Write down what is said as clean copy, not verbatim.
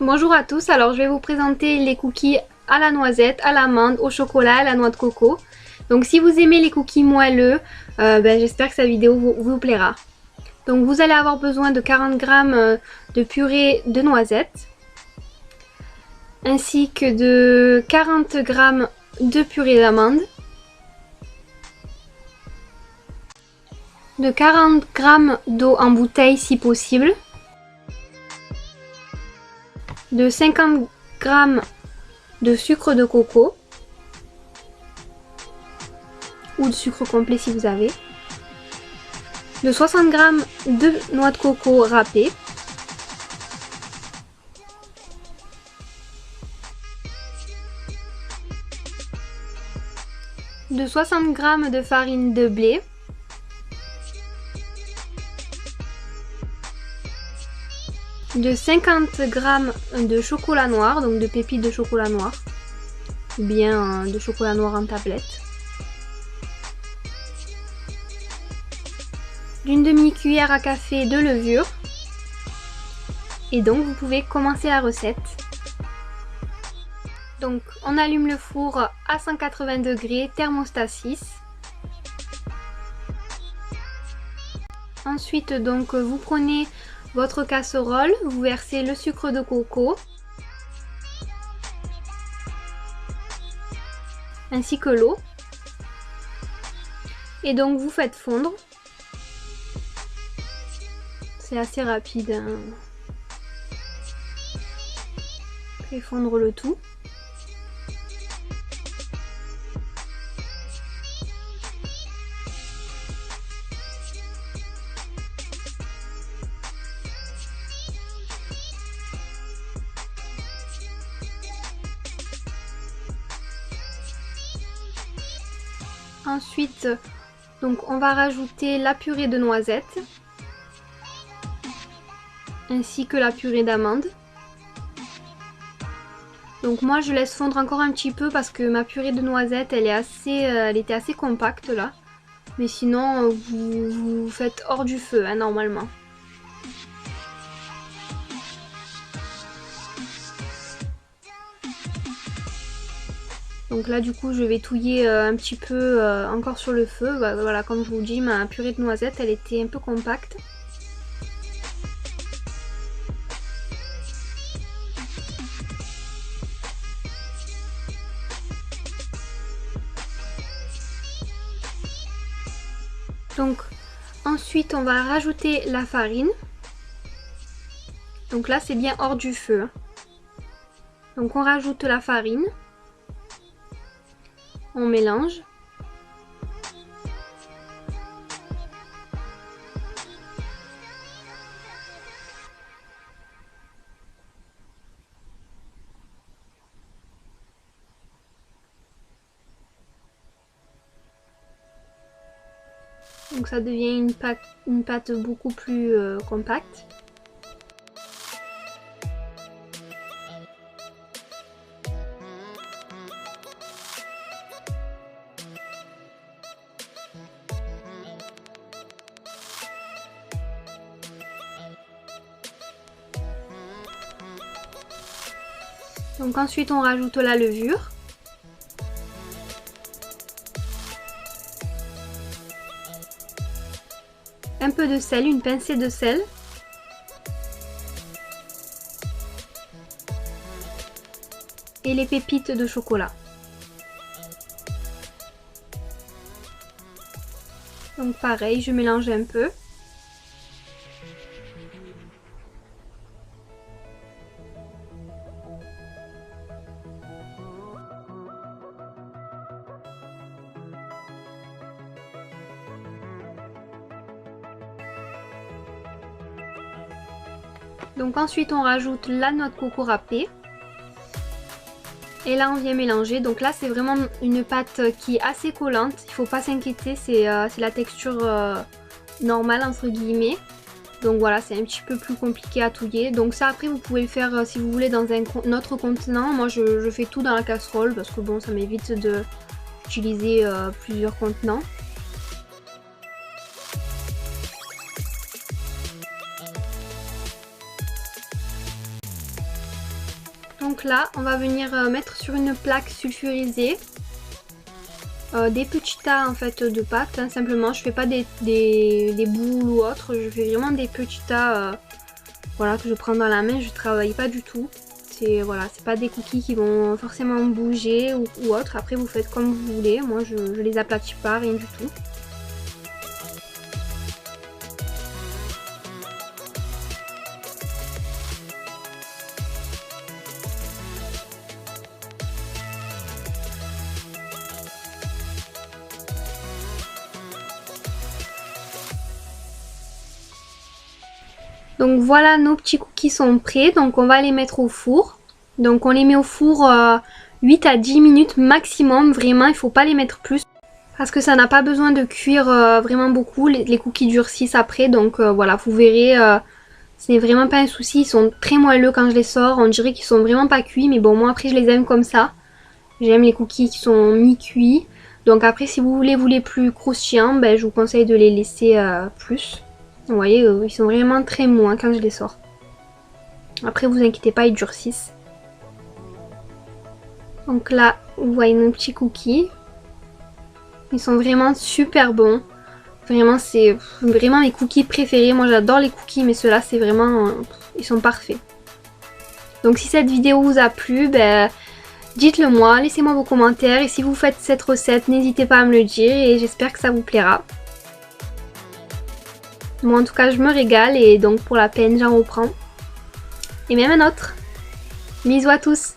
Bonjour à tous, alors je vais vous présenter les cookies à la noisette, à l'amande, au chocolat et à la noix de coco. Donc si vous aimez les cookies moelleux, j'espère que cette vidéo vous plaira. Donc vous allez avoir besoin de 40 g de purée de noisettes, ainsi que de 40 g de purée d'amande, de 40 g d'eau en bouteille si possible, de 50 g de sucre de coco ou de sucre complet si vous avez, de 60 g de noix de coco râpée, de 60 g de farine de blé, de 50 g de chocolat noir, donc de pépites de chocolat noir, ou bien de chocolat noir en tablette, d'une demi-cuillère à café de levure, et donc vous pouvez commencer la recette. Donc on allume le four à 180 degrés, thermostat 6. Ensuite donc vous prenez votre casserole, vous versez le sucre de coco ainsi que l'eau et donc vous faites fondre. C'est assez rapide, hein. Faites fondre le tout. Ensuite, donc on va rajouter la purée de noisettes ainsi que la purée d'amande. Donc moi je laisse fondre encore un petit peu parce que ma purée de noisettes elle était assez compacte là. Mais sinon vous faites hors du feu hein, normalement. Donc là du coup je vais touiller un petit peu encore sur le feu. Voilà, comme je vous dis, ma purée de noisettes elle était un peu compacte. Donc ensuite on va rajouter la farine. Donc là c'est bien hors du feu, hein. Donc on rajoute la farine. On mélange. Donc ça devient une pâte beaucoup plus compacte. Donc ensuite on rajoute la levure. Un peu de sel, une pincée de sel. Et les pépites de chocolat. Donc pareil, je mélange un peu. Donc ensuite on rajoute la noix de coco râpée. Et là on vient mélanger. Donc là c'est vraiment une pâte qui est assez collante. Il ne faut pas s'inquiéter, c'est la texture normale entre guillemets. Donc voilà, c'est un petit peu plus compliqué à touiller. Donc ça après vous pouvez le faire si vous voulez dans un autre contenant. Moi je fais tout dans la casserole parce que bon ça m'évite d'utiliser plusieurs contenants. Donc là, on va venir mettre sur une plaque sulfurisée des petits tas en fait de pâte, hein, simplement. Je fais pas des boules ou autre, je fais vraiment des petits tas voilà, que je prends dans la main, je travaille pas du tout. C'est voilà, c'est pas des cookies qui vont forcément bouger ou autre. Après vous faites comme vous voulez, moi je les aplatis pas, rien du tout. Donc voilà, nos petits cookies sont prêts, donc on va les mettre au four. Donc on les met au four 8 à 10 minutes maximum, vraiment il faut pas les mettre plus. Parce que ça n'a pas besoin de cuire vraiment beaucoup, les cookies durcissent après, donc voilà, vous verrez, c'est vraiment pas un souci, ils sont très moelleux quand je les sors, on dirait qu'ils sont vraiment pas cuits, mais bon moi après je les aime comme ça. J'aime les cookies qui sont mi-cuits, donc après si vous voulez les plus croustillants, ben, je vous conseille de les laisser plus. Vous voyez, ils sont vraiment très mous hein, quand je les sors. Après, vous inquiétez pas, ils durcissent. Donc là, vous voyez nos petits cookies. Ils sont vraiment super bons. Vraiment, c'est vraiment mes cookies préférés. Moi, j'adore les cookies, mais ceux-là, c'est vraiment... ils sont parfaits. Donc, si cette vidéo vous a plu, ben, dites-le moi, laissez-moi vos commentaires. Et si vous faites cette recette, n'hésitez pas à me le dire et j'espère que ça vous plaira. Moi en tout cas je me régale et donc pour la peine j'en reprends. Et même un autre. Bisous à tous.